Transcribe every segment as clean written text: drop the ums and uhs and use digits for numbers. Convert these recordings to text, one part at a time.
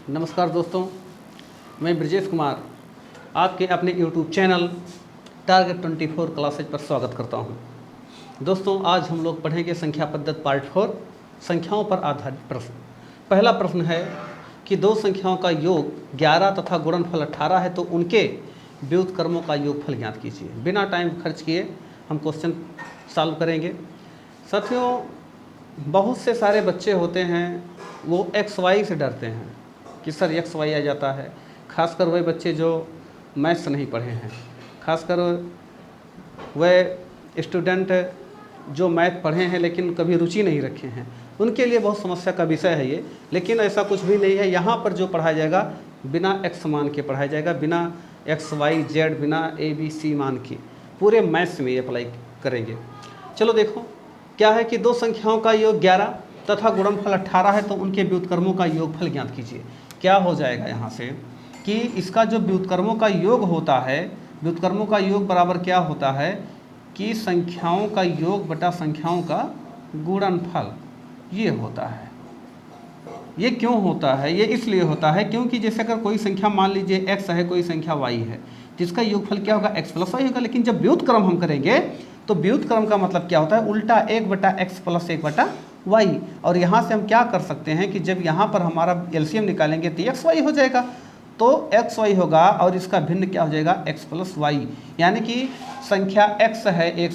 नमस्कार दोस्तों, मैं ब्रजेश कुमार आपके अपने YouTube चैनल टारगेट 24 क्लासेज पर स्वागत करता हूं। दोस्तों, आज हम लोग पढ़ेंगे संख्या पद्धति पार्ट 4, संख्याओं पर आधारित प्रश्न। पहला प्रश्न है कि दो संख्याओं का योग 11 तथा गुणनफल 18 है तो उनके व्युत्क्रमों का योगफल ज्ञात कीजिए। बिना टाइम खर्च किए हम क्वेश्चन सॉल्व करेंगे। साथियों, बहुत से सारे बच्चे होते हैं वो XY से डरते हैं कि सर XY आ जाता है। खासकर वह बच्चे जो मैथ्स नहीं पढ़े हैं, खासकर वह स्टूडेंट जो मैथ पढ़े हैं लेकिन कभी रुचि नहीं रखे हैं, उनके लिए बहुत समस्या का विषय है ये। लेकिन ऐसा कुछ भी नहीं है। यहाँ पर जो पढ़ाया जाएगा बिना X मान के पढ़ाया जाएगा, बिना XYZ, बिना ABC मान के पूरे मैथ्स में ये अप्लाई करेंगे। चलो देखो, क्या है कि दो संख्याओं का योग 11 तथा गुणनफल 18 है तो उनके व्युत्क्रमों का योगफल ज्ञात कीजिए। क्या हो जाएगा यहाँ से कि इसका जो व्युत्क्रमों का योग होता है, व्युत्क्रमों का योग बराबर क्या होता है कि संख्याओं का योग बटा संख्याओं का गुणनफल, ये होता है। ये क्यों होता है? ये इसलिए होता है क्योंकि जैसे अगर कोई संख्या मान लीजिए x है, कोई संख्या y है, जिसका योगफल क्या होगा x प्लस y होगा। लेकिन जब व्युत्क्रम हम करेंगे तो व्युत्क्रम का मतलब क्या होता है? उल्टा 1 बटा x प्लस 1 बटा y। और यहाँ से हम क्या कर सकते हैं कि जब यहाँ पर हमारा एलसीएम निकालेंगे तो xy हो जाएगा, तो xy होगा और इसका भिन्न क्या हो जाएगा? x plus y। यानी कि संख्या x है एक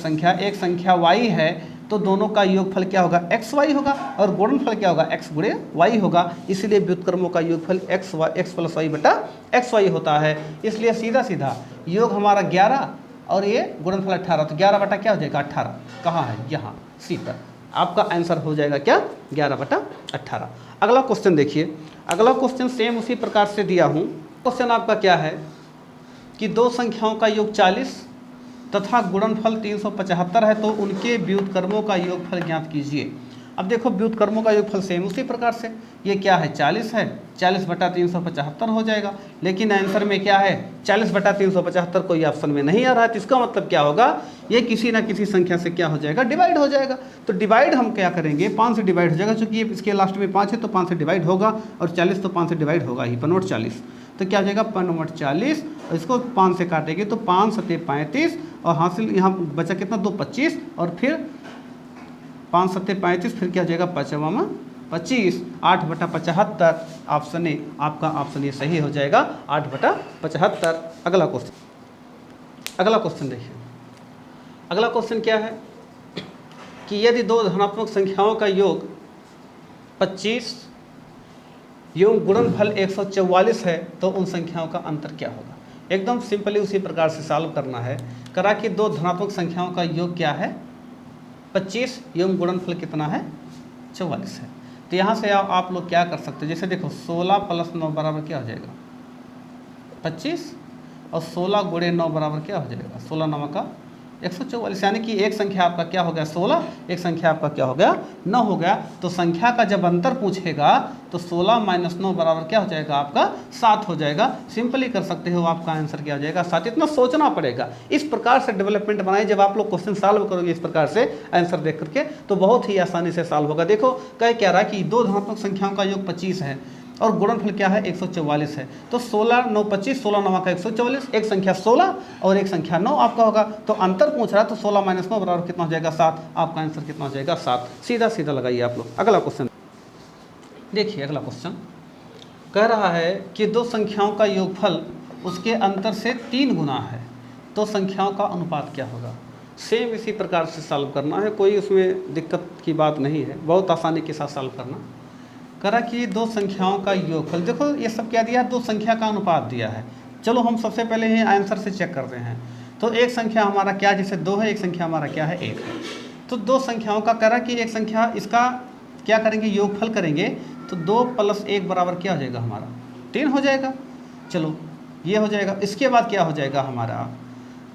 संख्या y है, तो दोनों का योगफल क्या होगा? xy होगा और गुणनफल क्या होगा? x गुणे y होगा। इसलिए व्युत्क्रमों का योगफल x प्लस y बटा xy होता है। इसलिए सीधा सीधा योग हमारा 11 और ये गुणनफल 18, तो 11 बटा क्या हो जाएगा? 18। कहाँ है? यहाँ सी पर। आपका आंसर हो जाएगा क्या? 11 बटा 18। अगला क्वेश्चन देखिए। अगला क्वेश्चन सेम उसी प्रकार से दिया हूँ। क्वेश्चन आपका क्या है कि दो संख्याओं का योग 40 तथा गुणनफल 375 है तो उनके व्युत्क्रमों का योगफल ज्ञात कीजिए। अब देखो, व्युत्क्रमों का योगफल सेम उसी प्रकार से, ये क्या है? 40 है, 40 बटा 375 हो जाएगा। लेकिन आंसर में क्या है? 40 बटा 375 कोई ऑप्शन में नहीं आ रहा है, तो इसका मतलब क्या होगा? ये किसी ना किसी संख्या से क्या हो जाएगा? डिवाइड हो जाएगा। तो डिवाइड हम क्या करेंगे? 5 से डिवाइड हो जाएगा, चूँकि ये इसके लास्ट में 5 है तो 5 से डिवाइड होगा, और 40 तो 5 से डिवाइड होगा ही। 5 40, तो क्या हो जाएगा? 5 40, और इसको 5 से काटेंगे तो 5 सत्ते 35, और हासिल यहाँ बचा कितना? 2 25, और फिर 5 सत्ते 35, फिर क्या हो जाएगा? 5 25, 8 बटा 75। ऑप्शन ए, आपका ऑप्शन ए सही हो जाएगा, 8 बटा 75। अगला क्वेश्चन देखिए। अगला क्वेश्चन क्या है कि यदि दो धनात्मक संख्याओं का योग 25 एवं गुणनफल 144 है तो उन संख्याओं का अंतर क्या होगा? एकदम सिंपली उसी प्रकार से सॉल्व करना है। करा कि दो धनात्मक संख्याओं का योग क्या है? 25 एवं गुणनफल कितना है? 44 है। तो यहाँ से आप लोग क्या कर सकते हैं? जैसे देखो, 16 प्लस 9 बराबर क्या हो जाएगा? 25, और 16 गुणे 9 बराबर क्या हो जाएगा? 16 9 का 144। यानी कि एक संख्या आपका क्या हो गया? 16, एक संख्या आपका क्या हो गया? 9 हो गया। तो संख्या का जब अंतर पूछेगा तो 16 माइनस 9 बराबर क्या हो जाएगा? आपका 7 हो जाएगा। सिंपली कर सकते हो, आपका आंसर क्या हो जाएगा? 7। इतना सोचना पड़ेगा। इस प्रकार से डेवलपमेंट बनाए। जब आप लोग क्वेश्चन सॉल्व करोगे इस प्रकार से आंसर देख करके, तो बहुत ही आसानी से सॉल्व होगा। देखो, कह क्या रहा है कि दो धनात्मक संख्याओं का योग 25 है और गुणनफल क्या है? 144 है। तो 16 9 25, 16 9 का 144, एक संख्या 16 और एक संख्या 9 आपका होगा। तो अंतर पूछ रहा है, तो 16 माइनस 9 बराबर कितना हो जाएगा? 7। आपका आंसर कितना हो जाएगा? 7। सीधा सीधा लगाइए आप लोग। अगला क्वेश्चन देखिए। अगला क्वेश्चन कह रहा है कि दो संख्याओं का योगफल उसके अंतर से 3 गुना है तो संख्याओं का अनुपात क्या होगा? सेम इसी प्रकार से सॉल्व करना है, कोई उसमें दिक्कत की बात नहीं है, बहुत आसानी के साथ सॉल्व करना। करा कि दो संख्याओं का योगफल, देखो ये सब क्या दिया है? दो संख्या का अनुपात दिया है। चलो हम सबसे पहले ही आंसर से चेक करते हैं। तो एक संख्या हमारा क्या, जैसे 2 है, एक संख्या हमारा क्या है? 1 है। तो दो संख्याओं का करा कि एक संख्या, इसका क्या करेंगे? योगफल करेंगे। तो 2 प्लस 1 बराबर क्या हो जाएगा? हमारा 3 हो जाएगा। चलो ये हो जाएगा। इसके बाद क्या हो जाएगा हमारा?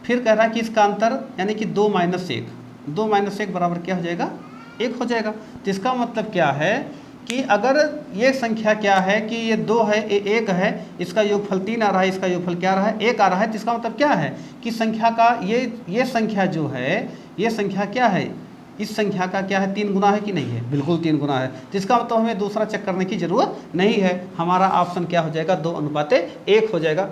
फिर कह रहा है कि इसका अंतर, यानी कि 2 माइनस 1, 2 माइनस 1 बराबर क्या हो जाएगा? 1 हो जाएगा। तो इसका मतलब क्या है कि अगर ये संख्या क्या है कि ये 2 है, ये 1 है, इसका योगफल 3 आ रहा है, इसका योगफल क्या आ रहा है? 1 आ रहा है। तो इसका मतलब क्या है कि संख्या का ये संख्या जो है, ये संख्या क्या है? इस संख्या का क्या है 3 गुना है कि नहीं है, बिल्कुल 3 गुना है। जिसका मतलब हमें दूसरा चेक करने की ज़रूरत नहीं है, हमारा ऑप्शन क्या हो जाएगा 2:1 हो जाएगा,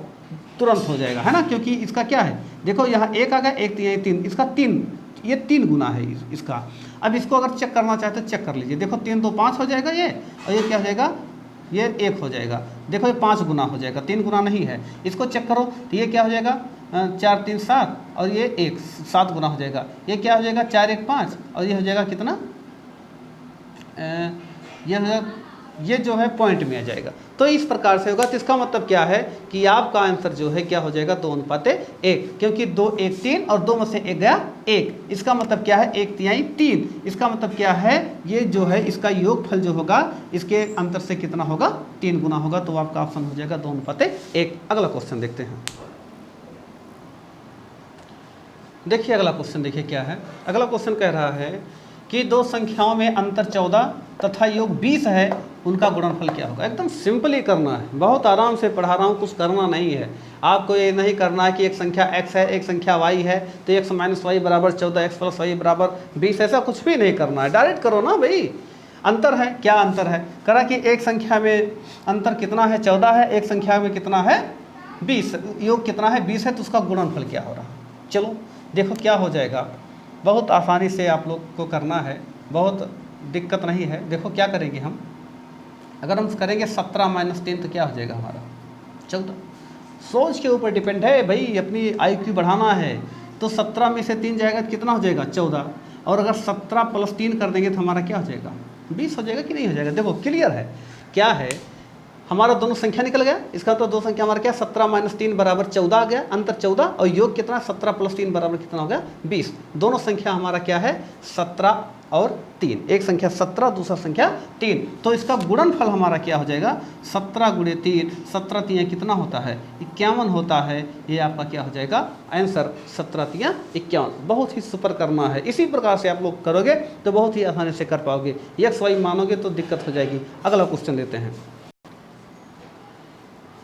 तुरंत हो जाएगा, है ना। क्योंकि इसका क्या है, देखो यहाँ 1 आ गया, 1 3, इसका 3, ये 3 गुना है इसका। अब इसको अगर चेक करना चाहते तो चेक कर लीजिए, देखो 3 2 5 हो जाएगा ये, और ये क्या हो जाएगा, ये 1 हो जाएगा। देखो ये 5 गुना हो जाएगा, 3 गुना नहीं है। इसको चेक करो तो ये क्या हो जाएगा 4 3 7, और ये 1 7 गुना हो जाएगा। ये क्या हो जाएगा 4 1 5, और ये हो जाएगा कितना, ये हो जाएगा, ये जो है पॉइंट में आ जाएगा। तो इस प्रकार से होगा। तो इसका मतलब क्या है कि आपका आंसर जो है क्या हो जाएगा 2:1, क्योंकि 2 1 3 और 2 में से 1 गया 1। इसका मतलब क्या है 1 3 3। इसका मतलब क्या है, ये जो है इसका योगफल जो होगा इसके अंतर से कितना होगा 3 गुना होगा। तो आपका ऑप्शन हो जाएगा 2:1। अगला क्वेश्चन देखते हैं। देखिए अगला क्वेश्चन, देखिए क्या है। अगला क्वेश्चन कह रहा है कि दो संख्याओं में अंतर 14 तथा योग 20 है, उनका गुणनफल क्या होगा। एकदम सिंपल ही करना है, बहुत आराम से पढ़ा रहा हूँ, कुछ करना नहीं है आपको। ये नहीं करना है कि एक संख्या x है एक संख्या y है तो x - y = 14, x + y = 20, ऐसा कुछ भी नहीं करना है। डायरेक्ट करो ना भाई। अंतर है, क्या अंतर है, करा कि एक संख्या में अंतर कितना है 14 है, एक संख्या में कितना है 20, योग कितना है 20 है, तो उसका गुणनफल क्या हो रहा है। चलो देखो क्या हो जाएगा, बहुत आसानी से आप लोग को करना है, बहुत दिक्कत नहीं है। देखो क्या करेंगे हम, अगर हम करेंगे 17 - 3 तो क्या हो जाएगा हमारा 14। सोच के ऊपर डिपेंड है भाई, अपनी IQ बढ़ाना है। तो 17 में से 3 जाएगा तो कितना हो जाएगा 14, और अगर 17 + 3 कर देंगे तो हमारा क्या हो जाएगा 20 हो जाएगा कि नहीं हो जाएगा। देखो क्लियर है, क्या है हमारा दोनों संख्या निकल गया। इसका तो दो संख्या हमारा क्या 17 - 3 = 14 आ गया, अंतर 14, और योग कितना 17 + 3 = कितना हो गया 20। दोनों संख्या हमारा क्या है 17 और 3, एक संख्या 17 दूसरा संख्या 3। तो इसका गुणनफल हमारा क्या हो जाएगा 17 × 3, 17 3 कितना होता है 51 होता है। ये आपका क्या हो जाएगा आंसर 17 3 51। बहुत ही सुपर करना है, इसी प्रकार से आप लोग करोगे तो बहुत ही आसानी से कर पाओगे। x y मानोगे तो दिक्कत हो जाएगी। अगला क्वेश्चन लेते हैं।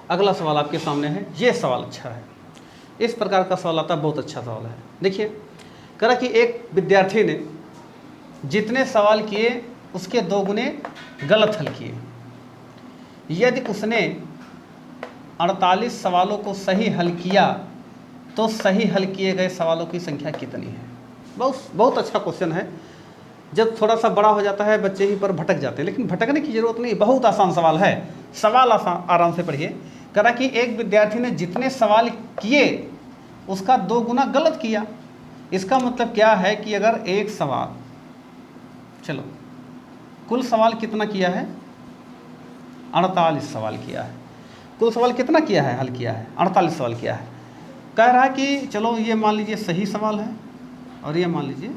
अगला सवाल आपके सामने है, ये सवाल अच्छा है, इस प्रकार का सवाल आता है, बहुत अच्छा सवाल है। देखिए करा कि एक विद्यार्थी ने जितने सवाल किए उसके 2 गुने गलत हल किए। यदि उसने 48 सवालों को सही हल किया तो सही हल किए गए सवालों की संख्या कितनी है। बहुत अच्छा क्वेश्चन है। जब थोड़ा सा बड़ा हो जाता है बच्चे ही पर भटक जाते हैं, लेकिन भटकने की जरूरत नहीं, बहुत आसान सवाल है। सवाल आराम से पढ़िए। करा कि एक विद्यार्थी ने जितने सवाल किए उसका 2 गुना गलत किया। इसका मतलब क्या है कि अगर एक सवाल, चलो कुल सवाल कितना किया है 48 सवाल किया है। कुल सवाल कितना किया है हल किया है 48 सवाल किया है। कह रहा है कि चलो ये मान लीजिए सही सवाल है और ये मान लीजिए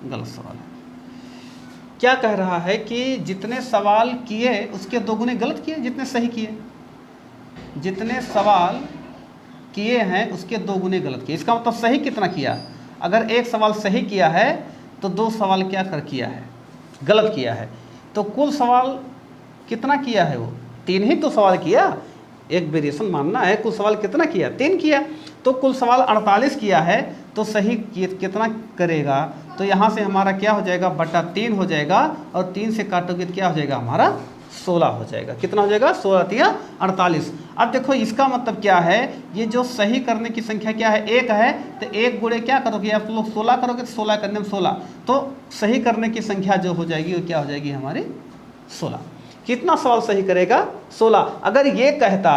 गलत सवाल है। क्या कह रहा है कि जितने सवाल किए उसके 2 गुने गलत किए, जितने सही किए, जितने सवाल किए हैं उसके 2 गुने गलत किए। इसका मतलब सही कितना किया, अगर एक सवाल सही किया है तो 2 सवाल क्या कर किया है गलत किया है। तो कुल सवाल कितना किया है वो 3 ही तो सवाल किया, एक वेरिएशन मानना है। कुल सवाल कितना किया 3 किया, तो कुल सवाल 48 किया है। तो सही कितना करेगा, तो यहाँ से हमारा क्या हो जाएगा बटा 3 हो जाएगा, और 3 से काटोगे तो क्या हो जाएगा हमारा 16 हो जाएगा। कितना हो जाएगा 16 3 48। अब देखो इसका मतलब क्या है, ये जो सही करने की संख्या क्या है 1 है, तो 1 गुणे क्या करोगे आप लोग 16 करोगे, तो 16 करने में 16, तो सही करने की संख्या जो हो जाएगी वो क्या हो जाएगी हमारी 16। कितना सवाल सही करेगा 16। अगर ये कहता,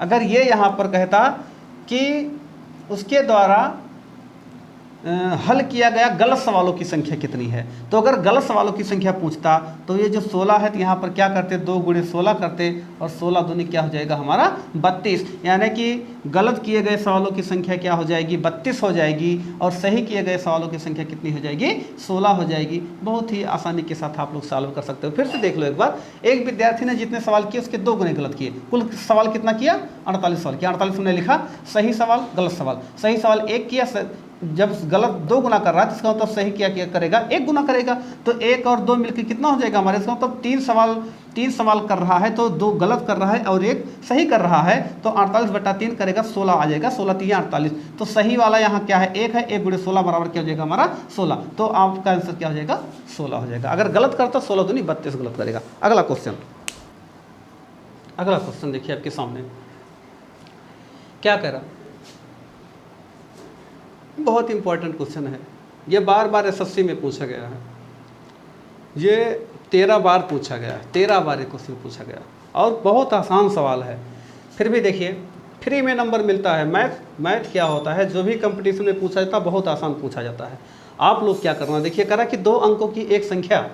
अगर ये यहाँ पर कहता कि उसके द्वारा हल किया गया गलत सवालों की संख्या कितनी है, तो अगर गलत सवालों की संख्या पूछता तो ये जो 16 है तो यहाँ पर क्या करते 2 गुणे 16 करते, और 16 दूनी क्या हो जाएगा हमारा 32। यानी कि गलत किए गए सवालों की संख्या क्या हो जाएगी 32 हो जाएगी, और सही किए गए सवालों की संख्या कितनी हो जाएगी 16 हो जाएगी। बहुत ही आसानी के साथ आप लोग सॉल्व कर सकते हो। फिर से देख लो एक बार, एक विद्यार्थी ने जितने सवाल किए उसके 2 गुणे गलत किए। कुल सवाल कितना किया 48 सवाल किया, 48 हमने लिखा सही सवाल गलत सवाल। सही सवाल 1 किया, जब गलत 2 गुना कर रहा है तो इसका मतलब सही क्या करेगा, 1 गुना करेगा। तो 1 और 2 मिलकर कितना हो जाएगा हमारे, इसका मतलब 3 सवाल कर रहा है तो 2 गलत कर रहा है और 1 सही कर रहा है, तो 48/3 करेगा 16 आ जाएगा, 16 3 48। तो सही वाला यहाँ क्या है, 1 है, 1 × 16 बराबर क्या हो जाएगा हमारा 16। तो आपका आंसर क्या हो जाएगा 16 हो जाएगा। अगर गलत करता 16 दूनी 32 गलत करेगा। अगला क्वेश्चन देखिए आपके सामने क्या कह रहा, बहुत इंपॉर्टेंट क्वेश्चन है, ये बार बार एसएससी में पूछा गया है, ये 13 बार पूछा गया है, 13 बार ये क्वेश्चन पूछा गया और बहुत आसान सवाल है। फिर भी देखिए फ्री में नंबर मिलता है। मैथ क्या होता है, जो भी कंपटीशन में पूछा जाता है बहुत आसान पूछा जाता है। आप लोग क्या करना, देखिए करा कि 2 अंकों की एक संख्या,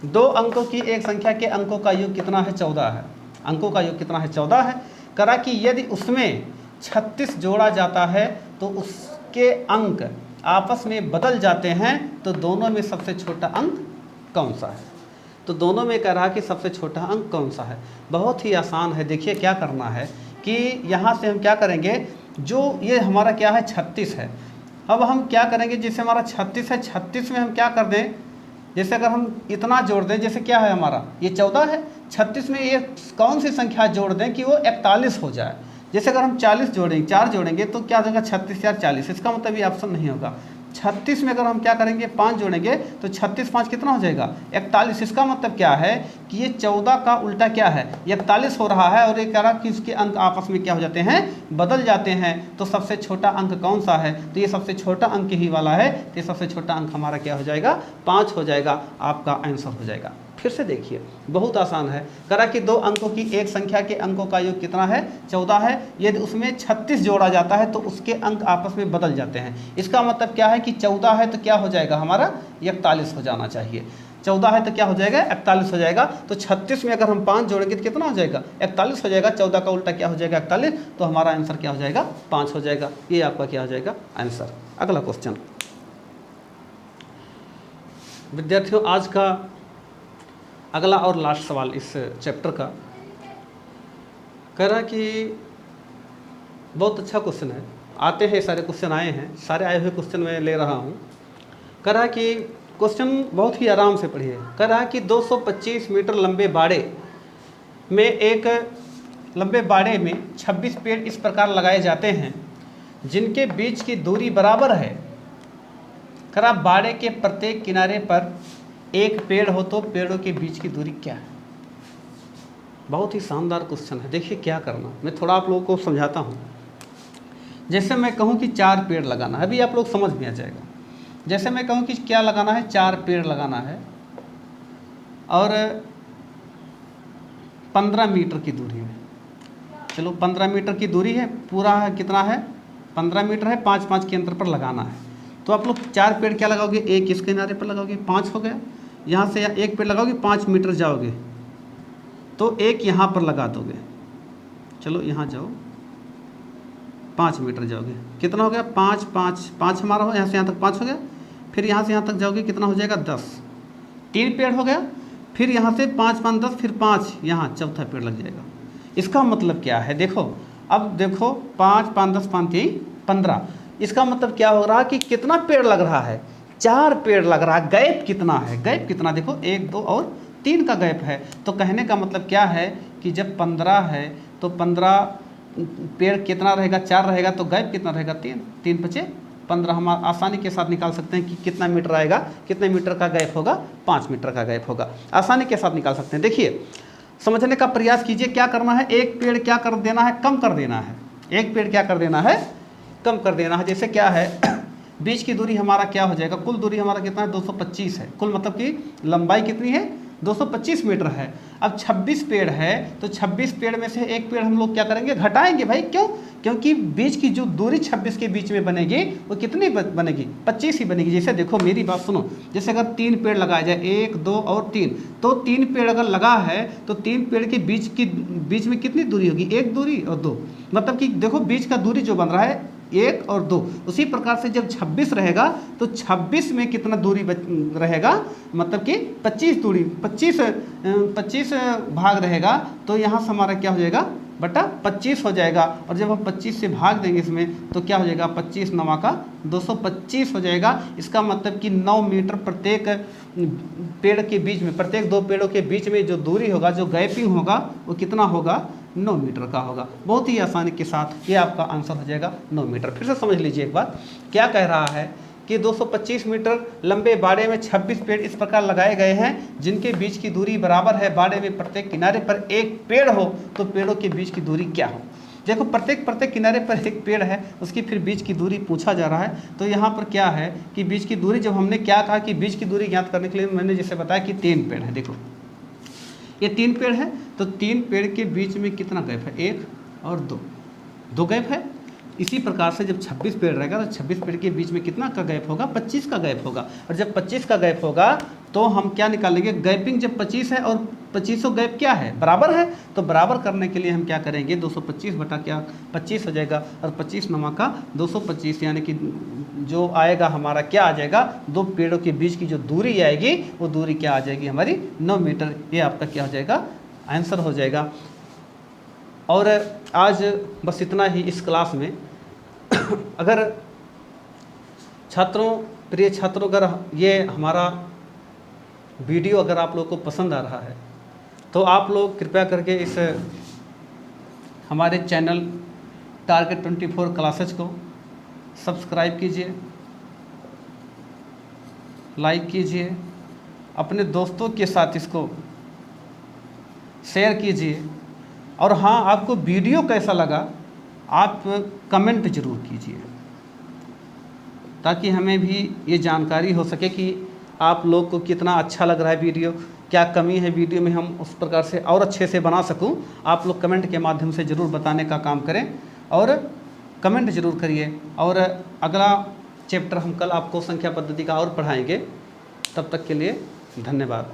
2 अंकों की एक संख्या के अंकों का योग कितना है, 14 है। अंकों का योग कितना है, 14 है। करा कि यदि उसमें 36 जोड़ा जाता है तो उसके अंक आपस में बदल जाते हैं, तो दोनों में सबसे छोटा अंक कौन सा है। तो दोनों में कह रहा कि सबसे छोटा अंक कौन सा है। बहुत ही आसान है। देखिए क्या करना है कि यहाँ से हम क्या करेंगे, जो ये हमारा क्या है 36 है, अब हम क्या करेंगे, जैसे हमारा 36 है, 36 में हम क्या कर दें, जैसे अगर हम इतना जोड़ दें, जैसे क्या है हमारा ये 14 है, 36 में ये कौन सी संख्या जोड़ दें कि वो 41 हो जाए। जैसे अगर हम 40 जोड़ेंगे, 4 जोड़ेंगे तो क्या हो जाएगा 36 4 40, इसका मतलब ये ऑप्शन नहीं होगा। 36 में अगर हम क्या करेंगे 5 जोड़ेंगे तो 36 5 कितना हो जाएगा 41। इसका मतलब क्या है कि ये 14 का उल्टा क्या है 41 हो रहा है, और ये कह रहा कि इसके अंक आपस में क्या हो जाते हैं, बदल जाते हैं। तो सबसे छोटा अंक कौन सा है, तो ये सबसे छोटा अंक ही वाला है। तो ये सबसे छोटा अंक हमारा क्या हो जाएगा 5 हो जाएगा, आपका आंसर हो जाएगा। फिर से देखिए बहुत आसान है। करा कि 2 अंकों की एक संख्या के अंकों का योग कितना है 14 है, यदि उसमें 36 जोड़ा जाता है तो उसके अंक आपस में बदल जाते हैं। इसका मतलब क्या है कि 14 है तो क्या हो जाएगा हमारा 41 हो जाना चाहिए। 14 है तो क्या हो जाएगा 41 हो जाएगा। तो 36 में अगर हम 5 जोड़ेंगे तो कितना हो जाएगा 41 हो जाएगा। 14 का उल्टा क्या हो जाएगा 41, तो हमारा आंसर क्या हो जाएगा 5 हो जाएगा। ये आपका क्या हो जाएगा आंसर। अगला क्वेश्चन विद्यार्थियों, आज का अगला और लास्ट सवाल इस चैप्टर का, कह रहा कि बहुत अच्छा क्वेश्चन है, आते हैं सारे क्वेश्चन आए हैं, सारे आए हुए क्वेश्चन मैं ले रहा हूँ। कह रहा कि क्वेश्चन बहुत ही आराम से पढ़िए। कह रहा कि 225 मीटर लंबे बाड़े में एक लंबे बाड़े में 26 पेड़ इस प्रकार लगाए जाते हैं जिनके बीच की दूरी बराबर है। कह रहा बाड़े के प्रत्येक किनारे पर एक पेड़ हो तो पेड़ों के बीच की दूरी क्या है। बहुत ही शानदार क्वेश्चन है। देखिए क्या करना, मैं थोड़ा आप लोगों को समझाता हूँ। जैसे मैं कहूँ कि 4 पेड़ लगाना है, अभी आप लोग समझ में आ जाएगा। जैसे मैं कहूँ कि क्या लगाना है 4 पेड़ लगाना है और 15 मीटर की दूरी में, चलो 15 मीटर की दूरी है, पूरा है कितना है 15 मीटर है, 5-5 के अंतर पर लगाना है। तो आप लोग 4 पेड़ क्या लगाओगे, एक इस किनारे पर लगाओगे 5 हो गया, यहाँ से एक पेड़ लगाओगे 5 मीटर जाओगे तो एक यहाँ पर लगा दोगे, चलो यहाँ जाओ 5 मीटर जाओगे, कितना हो गया 5 5 5 हमारा हो, यहाँ से यहाँ तक 5 हो गया। फिर यहाँ से यहाँ तक जाओगे कितना हो जाएगा 10, 3 पेड़ हो गया। फिर यहाँ से 5 5 10, फिर 5 यहाँ चौथा पेड़ लग जाएगा। इसका मतलब क्या है, देखो अब देखो 5 5 10 5 3 15। इसका मतलब क्या हो रहा कि कितना पेड़ लग रहा है 4 पेड़ लग रहा है। गैप कितना है, गैप कितना देखो 1 2 और 3 का गैप है। तो कहने का मतलब क्या है कि जब 15 है तो 15 पेड़ कितना रहेगा 4 रहेगा, तो गैप कितना रहेगा 3 3 5 15। हम आसानी के साथ निकाल सकते हैं कि कितना मीटर आएगा, कितने मीटर का गैप होगा 5 मीटर का गैप होगा, आसानी के साथ निकाल सकते हैं। देखिए समझने का प्रयास कीजिए। क्या करना है, एक पेड़ क्या कर देना है कम कर देना है, एक पेड़ क्या कर देना है कम कर देना है। जैसे क्या है बीच की दूरी हमारा क्या हो जाएगा, कुल दूरी हमारा कितना है 225 है, कुल मतलब कि लंबाई कितनी है 225 मीटर है। अब 26 पेड़ है तो 26 पेड़ में से एक पेड़ हम लोग क्या करेंगे घटाएंगे भाई, क्यों, क्योंकि बीच की जो दूरी 26 के बीच में बनेगी वो कितनी बनेगी 25 ही बनेगी। जैसे देखो मेरी बात सुनो, जैसे अगर 3 पेड़ लगाया जाए 1 2 और 3, तो 3 पेड़ अगर लगा है तो 3 पेड़ के बीच में कितनी दूरी होगी, 1 दूरी और 2, मतलब कि देखो बीच का दूरी जो बन रहा है 1 और 2। उसी प्रकार से जब 26 रहेगा तो 26 में कितना दूरी रहेगा, मतलब कि 25 दूरी 25 भाग रहेगा, तो यहाँ से हमारा क्या हो जाएगा 25 हो जाएगा। और जब हम 25 से भाग देंगे इसमें तो क्या हो जाएगा, 25 9 का 225 हो जाएगा। इसका मतलब कि 9 मीटर प्रत्येक पेड़ के बीच में, प्रत्येक 2 पेड़ों के बीच में जो दूरी होगा, जो गैपिंग होगा, वो कितना होगा, 9 मीटर का होगा। बहुत ही आसानी के साथ ये आपका आंसर हो जाएगा 9 मीटर। फिर से समझ लीजिए एक बात, क्या कह रहा है कि 225 मीटर लंबे बाड़े में 26 पेड़ इस प्रकार लगाए गए हैं जिनके बीच की दूरी बराबर है। बाड़े में प्रत्येक किनारे पर एक पेड़ हो तो पेड़ों के बीच की दूरी क्या हो। देखो प्रत्येक किनारे पर एक पेड़ है, उसकी फिर बीच की दूरी पूछा जा रहा है। तो यहाँ पर क्या है कि बीच की दूरी, जब हमने क्या कहा कि बीच की दूरी ज्ञात करने के लिए मैंने जैसे बताया कि 3 पेड़ है। देखो ये 3 पेड़ है, तो 3 पेड़ के बीच में कितना गैप है, 1 और 2 गैप है। इसी प्रकार से जब 26 पेड़ रहेगा तो 26 पेड़ के बीच में कितना का गैप होगा, 25 का गैप होगा। और जब 25 का गैप होगा तो हम क्या निकालेंगे, गैपिंग जब 25 है और 25 गैप क्या है, बराबर है। तो बराबर करने के लिए हम क्या करेंगे, 225 बटा क्या 25 हो जाएगा। और 25 9 का 225, यानी कि जो आएगा हमारा क्या आ जाएगा, 2 पेड़ों के बीच की जो दूरी आएगी वो दूरी क्या आ जाएगी हमारी 9 मीटर। ये आपका क्या हो जाएगा, आंसर हो जाएगा। और आज बस इतना ही इस क्लास में। अगर छात्रों, प्रिय छात्रों, अगर ये हमारा वीडियो अगर आप लोग को पसंद आ रहा है तो आप लोग कृपया करके इस हमारे चैनल टारगेट 24 क्लासेज को सब्सक्राइब कीजिए, लाइक कीजिए, अपने दोस्तों के साथ इसको शेयर कीजिए। और हाँ, आपको वीडियो कैसा लगा आप कमेंट ज़रूर कीजिए, ताकि हमें भी ये जानकारी हो सके कि आप लोग को कितना अच्छा लग रहा है वीडियो, क्या कमी है वीडियो में, हम उस प्रकार से और अच्छे से बना सकूं। आप लोग कमेंट के माध्यम से ज़रूर बताने का काम करें और कमेंट ज़रूर करिए। और अगला चैप्टर हम कल आपको संख्या पद्धति का और पढ़ाएंगे। तब तक के लिए धन्यवाद।